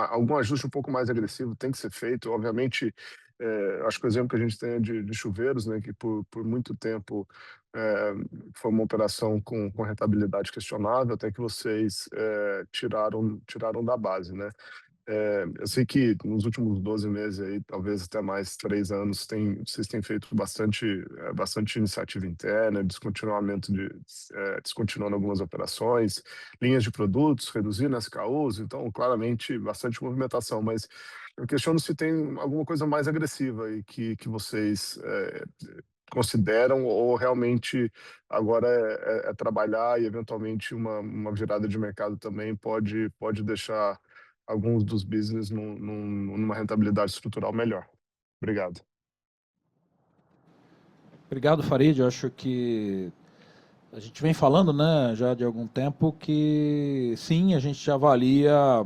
algum ajuste um pouco mais agressivo tem que ser feito? Obviamente, acho que o exemplo que a gente tem é de chuveiros, né, que por muito tempo foi uma operação com rentabilidade questionável, até que vocês tiraram da base, né? Eu sei que nos últimos 12 meses, aí, talvez até mais 3 anos, vocês têm feito bastante iniciativa interna, descontinuando algumas operações, linhas de produtos, reduzindo SKUs, então, claramente, bastante movimentação, mas eu questiono se tem alguma coisa mais agressiva aí que vocês consideram, ou realmente agora é trabalhar e, eventualmente, uma virada de mercado também pode deixar alguns dos business numa rentabilidade estrutural melhor. Obrigado. Obrigado, Farid. Eu acho que a gente vem falando, né, já de algum tempo, que sim, a gente avalia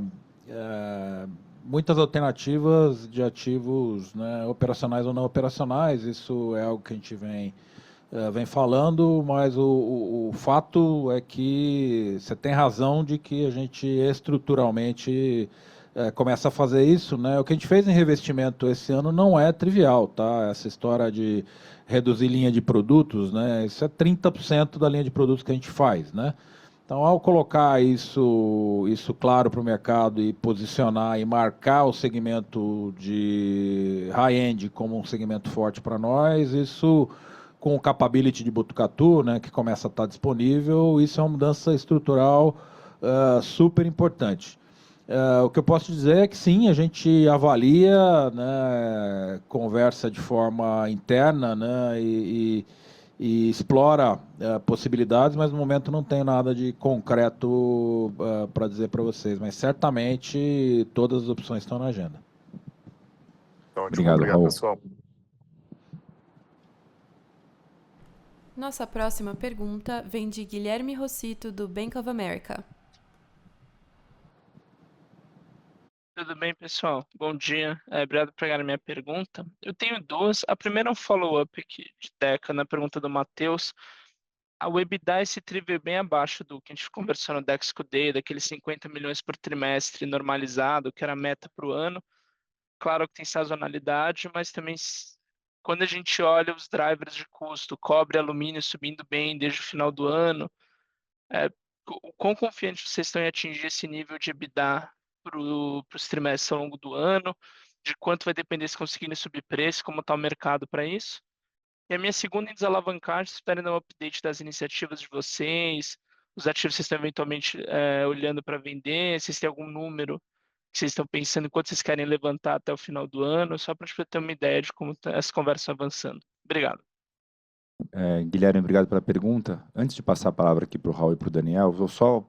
muitas alternativas de ativos, né, operacionais ou não operacionais. Isso é algo que a gente vem falando, mas o fato é que você tem razão de que a gente estruturalmente começa a fazer isso, né? O que a gente fez em revestimento esse ano não é trivial, tá? Essa história de reduzir linha de produtos, né? Isso é 30% da linha de produtos que a gente faz, né? Então, ao colocar isso claro para o mercado e posicionar e marcar o segmento de high-end como um segmento forte para nós, isso, com o capability de Botucatu, né, que começa a estar disponível, isso é uma mudança estrutural super importante. O que eu posso dizer é que sim, a gente avalia, né, conversa de forma interna, né, e explora possibilidades, mas no momento não tenho nada de concreto para dizer para vocês, mas certamente todas as opções estão na agenda. Obrigado, Raul. pessoal. Nossa próxima pergunta vem de Guilherme Rossito, do Bank of America. Tudo bem, pessoal? Bom dia. Obrigado por pegar a minha pergunta. Eu tenho duas. A primeira é um follow-up aqui de Deca na pergunta do Matheus. A EBITDA esse tri veio bem abaixo do que a gente conversou no Dexco Day, daqueles 50 milhões por trimestre normalizado, que era a meta para o ano. Claro que tem sazonalidade, mas também quando a gente olha os drivers de custo, cobre e alumínio subindo bem desde o final do ano, o quão confiante vocês estão em atingir esse nível de EBITDA para os trimestres ao longo do ano, de quanto vai depender se conseguirem subir preço, como está o mercado para isso. E a minha segunda em desalavancagem, se puderem dar um update das iniciativas de vocês, os ativos que vocês estão eventualmente olhando para vender, se vocês têm algum número que vocês estão pensando em quanto vocês querem levantar até o final do ano, só para a gente ter uma ideia de como essa conversa avançando. Obrigado. Guilherme, obrigado pela pergunta. Antes de passar a palavra aqui para o Raul e para o Daniel, vou só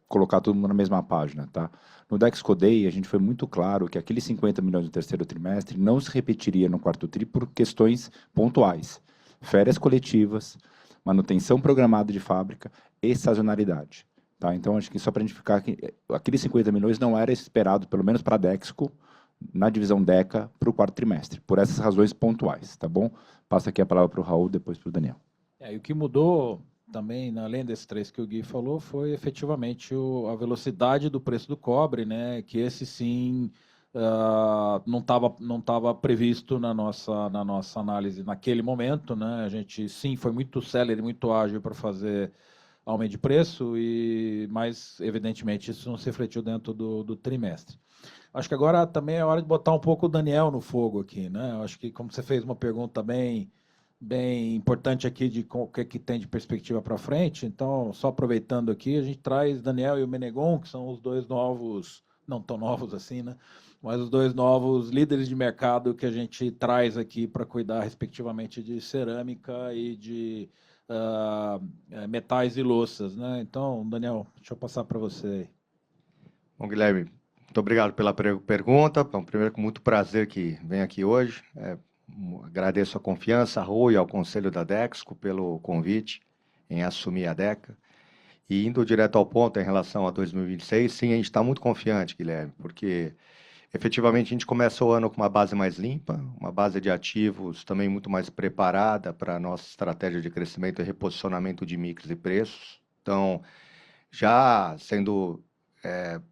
colocar todo mundo na mesma página, tá? No Dexco Day, a gente foi muito claro que aqueles 50 milhões do terceiro trimestre não se repetiria no quarto tri por questões pontuais. Férias coletivas, manutenção programada de fábrica e sazonalidade. Tá? Então, acho que só para a gente ficar aqui, aqueles 50 milhões não era esperado, pelo menos para a Dexco, na divisão DECA para o quarto trimestre, por essas razões pontuais, tá bom? Passa aqui a palavra para o Raul, depois para o Daniel. E o que mudou também, além desses três que o Gui falou, foi efetivamente a velocidade do preço do cobre, né? Que esse sim não estava previsto na nossa análise naquele momento, né? A gente sim foi muito célere, muito ágil para fazer aumento de preço, mas evidentemente isso não se refletiu dentro do trimestre. Acho que agora também é hora de botar um pouco o Daniel no fogo aqui, né? Acho que como você fez uma pergunta bem importante aqui de o que tem de perspectiva para frente, então, só aproveitando aqui, a gente traz Daniel e o Menegon, que são os dois novos, não tão novos assim, né? Mas os dois novos líderes de mercado que a gente traz aqui para cuidar, respectivamente, de cerâmica e de metais e louças, né? Então, Daniel, deixa eu passar para você aí. Bom, Guilherme, muito obrigado pela pergunta. Bom, primeiro, com muito prazer que venho aqui hoje. Agradeço a confiança, a Rui e ao Conselho da Dexco pelo convite em assumir a DECA. E indo direto ao ponto em relação a 2026, sim, a gente está muito confiante, Guilherme, porque efetivamente a gente começa o ano com uma base mais limpa, uma base de ativos também muito mais preparada para a nossa estratégia de crescimento e reposicionamento de mix e preços. Então, já sendo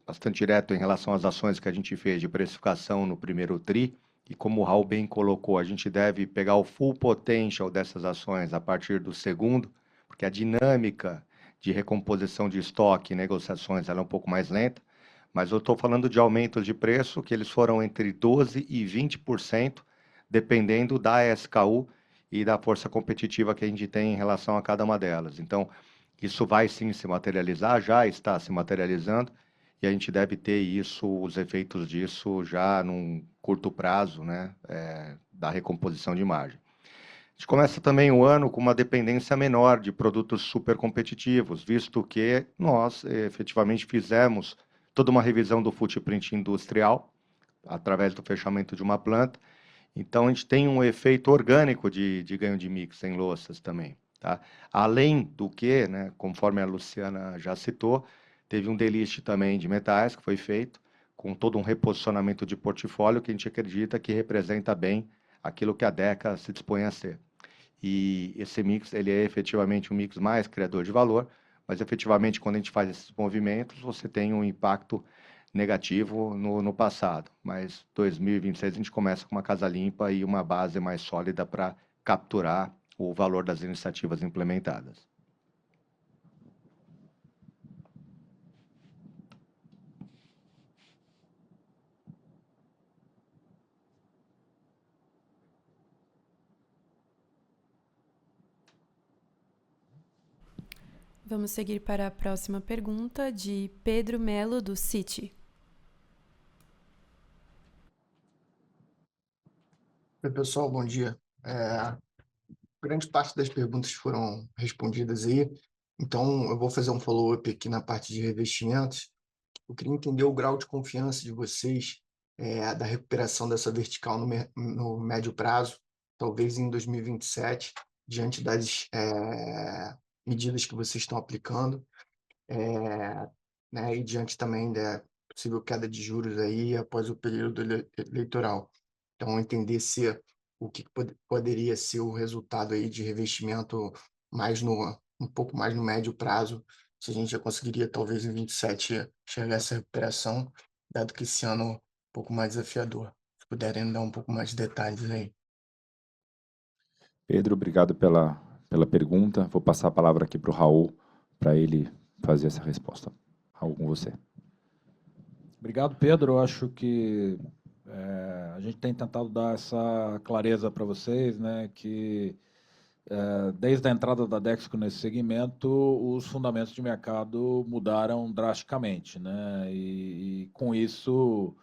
bastante direto em relação às ações que a gente fez de precificação no primeiro TRI, e como o Raul bem colocou, a gente deve pegar o full potential dessas ações a partir do segundo, porque a dinâmica de recomposição de estoque e negociações ela é um pouco mais lenta, mas eu estou falando de aumentos de preço que eles foram entre 12% e 20%, dependendo da SKU e da força competitiva que a gente tem em relação a cada uma delas. Então, isso vai sim se materializar, já está se materializando, e a gente deve ter os efeitos disso já num curto prazo, né, da recomposição de margem. A gente começa também o ano com uma dependência menor de produtos super competitivos, visto que nós efetivamente fizemos toda uma revisão do footprint industrial, através do fechamento de uma planta. Então, a gente tem um efeito orgânico de ganho de mix em louças também. Tá? Além do que, né, conforme a Luciana já citou, teve um delist também de metais que foi feito, com todo um reposicionamento de portfólio que a gente acredita que representa bem aquilo que a DECA se dispõe a ser. E esse mix, ele é efetivamente um mix mais criador de valor, mas efetivamente quando a gente faz esses movimentos, você tem um impacto negativo no passado. Mas 2026 a gente começa com uma casa limpa e uma base mais sólida para capturar o valor das iniciativas implementadas. Vamos seguir para a próxima pergunta de Pedro Melo, do Citi. Oi, pessoal, bom dia. Grande parte das perguntas foram respondidas aí, então eu vou fazer um follow-up aqui na parte de revestimentos. Eu queria entender o grau de confiança de vocês da recuperação dessa vertical no médio prazo, talvez em 2027, diante das medidas que vocês estão aplicando, né, e diante também da possível queda de juros aí após o período eleitoral. Então, entender o que poderia ser o resultado aí de revestimento um pouco mais no médio prazo, se a gente já conseguiria, talvez, em 27, chegar a essa recuperação, dado que esse ano é um pouco mais desafiador. Se puderem dar um pouco mais de detalhes aí. Pedro, obrigado pela pergunta. Vou passar a palavra aqui para o Raul, para ele fazer essa resposta. Raul, com você. Obrigado, Pedro. Eu acho que a gente tem tentado dar essa clareza para vocês, né, que desde a entrada da Dexco nesse segmento, os fundamentos de mercado mudaram drasticamente, né, e com isso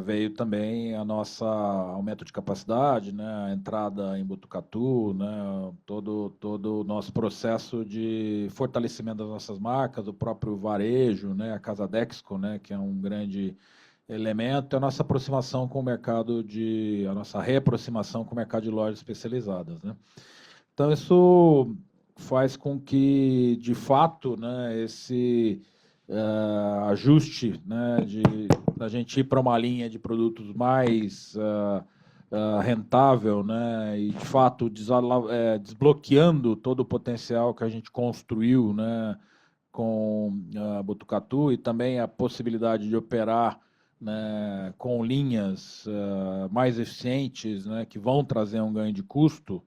veio também a nossa aumento de capacidade, né, a entrada em Botucatu, né, todo o nosso processo de fortalecimento das nossas marcas, o próprio varejo, né, a Casa Dexco, né, que é um grande elemento, a nossa aproximação com o mercado a nossa reaproximação com o mercado de lojas especializadas, né. Então, isso faz com que, de fato, né, ajuste, né, da gente ir para uma linha de produtos mais rentável, né, e de fato desbloqueando todo o potencial que a gente construiu, né, com a Botucatu, e também a possibilidade de operar, né, com linhas mais eficientes, né, que vão trazer um ganho de custo,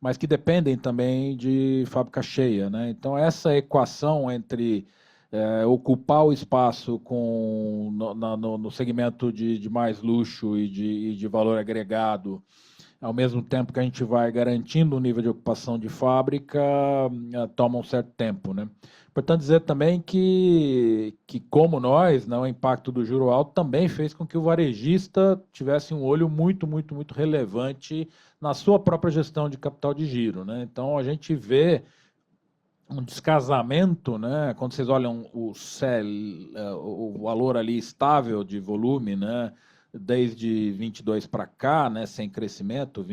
mas que dependem também de fábrica cheia, né? Então, essa equação entre ocupar o espaço no segmento de mais luxo e de valor agregado, ao mesmo tempo que a gente vai garantindo o nível de ocupação de fábrica, toma um certo tempo, né? Importante dizer também que como nós, né, o impacto do juro alto também fez com que o varejista tivesse um olho muito relevante na sua própria gestão de capital de giro, né? Então, a gente vê um descasamento, né? Quando vocês olham o valor ali estável de volume, né? Desde 22 para cá, né? Sem crescimento,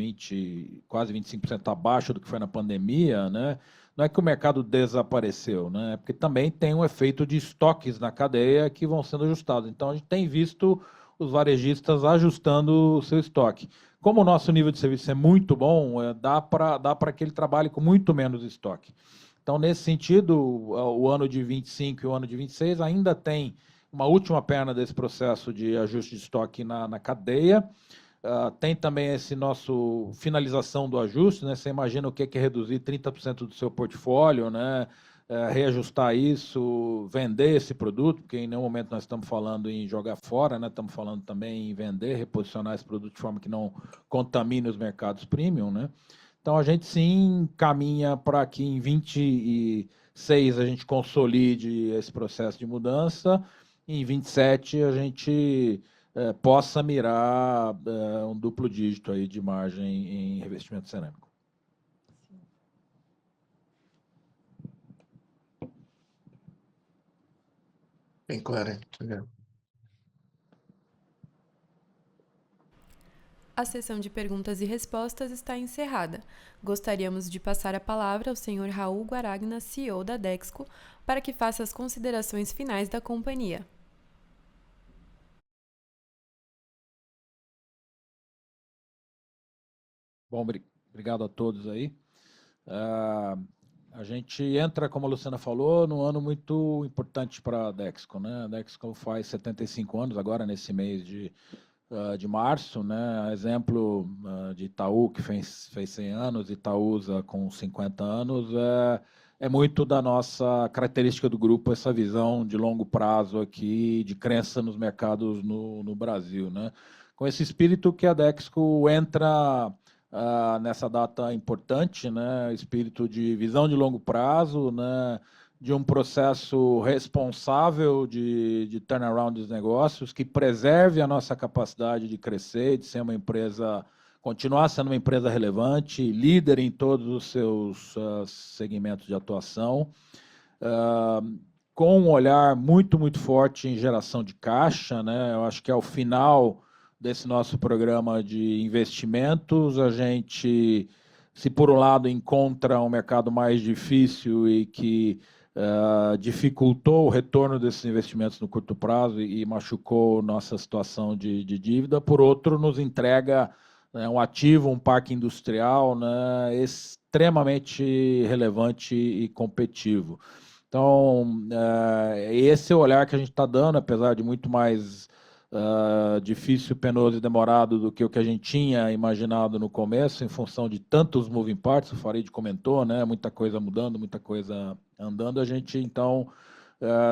quase 25% abaixo do que foi na pandemia, né? Não é que o mercado desapareceu, né? É porque também tem um efeito de estoques na cadeia que vão sendo ajustados. Então, a gente tem visto os varejistas ajustando o seu estoque. Como o nosso nível de serviço é muito bom, dá para que ele trabalhe com muito menos estoque. Então, nesse sentido, o ano de 25 e o ano de 26 ainda tem uma última perna desse processo de ajuste de estoque na cadeia. Tem também esse nosso finalização do ajuste, né? Você imagina o que é reduzir 30% do seu portfólio, né? Reajustar isso, vender esse produto, porque em nenhum momento nós estamos falando em jogar fora, né? Estamos falando também em vender, reposicionar esse produto de forma que não contamine os mercados premium, né? Então, a gente sim caminha para que em 26 a gente consolide esse processo de mudança, e em 27 a gente possa mirar um duplo dígito aí de margem em revestimento cerâmico. Bem claro. Obrigado. A sessão de perguntas e respostas está encerrada. Gostaríamos de passar a palavra ao Sr. Raul Guaragna, CEO da Dexco, para que faça as considerações finais da companhia. Bom, obrigado a todos aí. A gente entra, como a Luciana falou, num ano muito importante para a Dexco, né? A Dexco faz 75 anos agora, nesse mês de março, né? Exemplo de Itaú, que fez 100 anos, Itaúsa com 50 anos, é muito da nossa característica do grupo, essa visão de longo prazo aqui, de crença nos mercados no Brasil, né? Com esse espírito que a Dexco entra nessa data importante, né? Espírito de visão de longo prazo, né? De um processo responsável de turnaround dos negócios, que preserve a nossa capacidade de crescer, de ser uma empresa, continuar sendo uma empresa relevante, líder em todos os seus segmentos de atuação, com um olhar muito forte em geração de caixa, né? Eu acho que ao final desse nosso programa de investimentos, a gente, se por um lado encontra um mercado mais difícil e que dificultou o retorno desses investimentos no curto prazo e machucou nossa situação de dívida, por outro, nos entrega um ativo, um parque industrial, né, extremamente relevante e competitivo. Então, esse é o olhar que a gente está dando, apesar de muito mais difícil, penoso e demorado do que o que a gente tinha imaginado no começo, em função de tantos moving parts, o Farid comentou, né? Muita coisa mudando, muita coisa andando. A gente, então,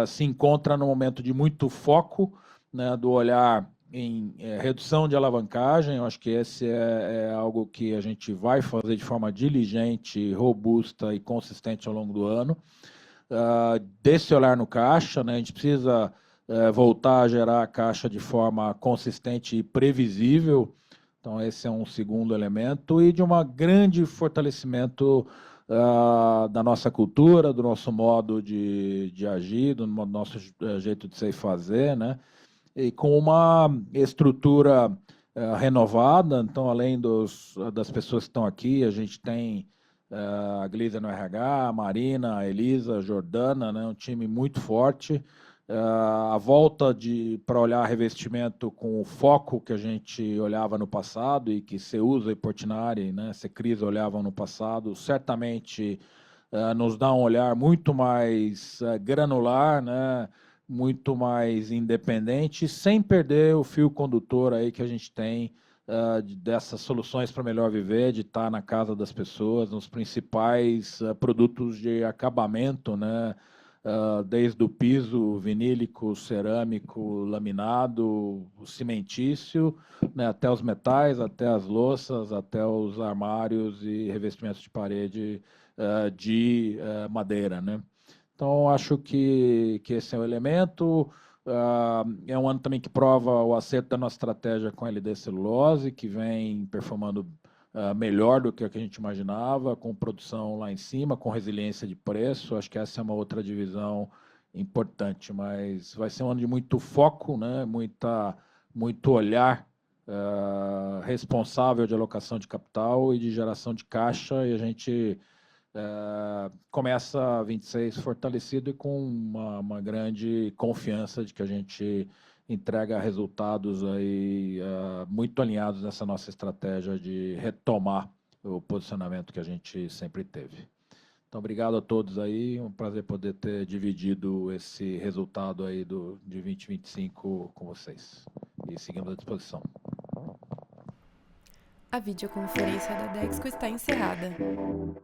se encontra num momento de muito foco, né, do olhar em redução de alavancagem. Eu acho que esse é algo que a gente vai fazer de forma diligente, robusta e consistente ao longo do ano. Desse olhar no caixa, né? A gente precisa voltar a gerar caixa de forma consistente e previsível. Então, esse é um segundo elemento. E de um grande fortalecimento da nossa cultura, do nosso modo de agir, do nosso jeito de ser e fazer, né? E com uma estrutura renovada. Então, além das pessoas que estão aqui, a gente tem a Glízia no RH, a Marina, a Elisa, a Jordana, né? Um time muito forte, A volta para olhar revestimento com o foco que a gente olhava no passado e que Ceusa e Portinari, né, Secris olhavam no passado, certamente nos dá um olhar muito mais granular, né, muito mais independente, sem perder o fio condutor aí que a gente tem dessas soluções para melhor viver, de estar na casa das pessoas, nos principais produtos de acabamento, né, desde o piso vinílico, cerâmico, laminado, o cimentício, né, até os metais, até as louças, até os armários e revestimentos de parede de madeira, né? Então, acho que esse é o elemento. É um ano também que prova o acerto da nossa estratégia com a LD Celulose, que vem performando melhor do que a gente imaginava, com produção lá em cima, com resiliência de preço. Acho que essa é uma outra divisão importante, mas vai ser um ano de muito foco, né? Muito olhar responsável de alocação de capital e de geração de caixa, e a gente começa 26 fortalecido e com uma grande confiança de que a gente entrega resultados aí muito alinhados nessa nossa estratégia de retomar o posicionamento que a gente sempre teve. Então, obrigado a todos aí, um prazer poder ter dividido esse resultado aí de 2025 com vocês. E seguimos à disposição. A videoconferência da Dexco está encerrada.